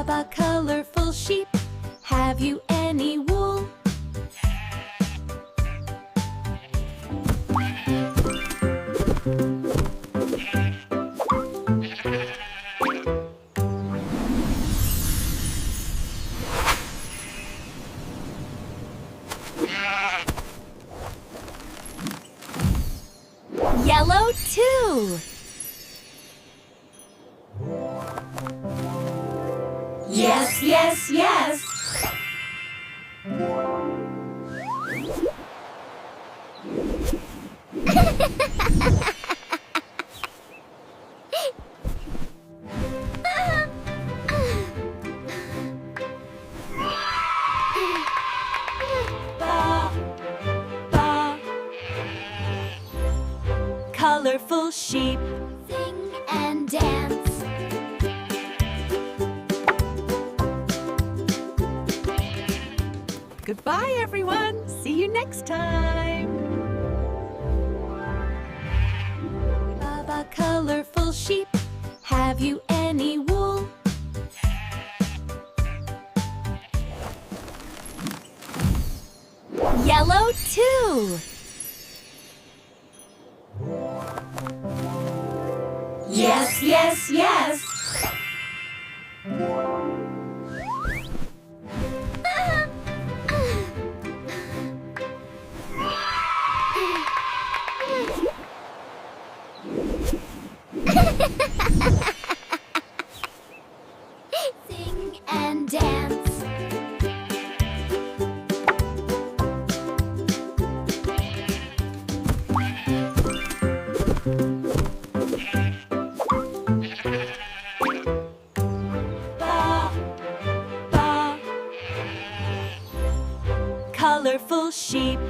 Baa Baa, colorful sheep, have you any wool? Yellow too. Yes, yes, yes. Baa, baa. Colorful sheep, sing and dance. Goodbye, everyone. See you next time. Baa Baa, colorful sheep, have you any wool? Yellow too. Yes, yes, yes. Sing and dance. Baa, baa. Colorful sheep.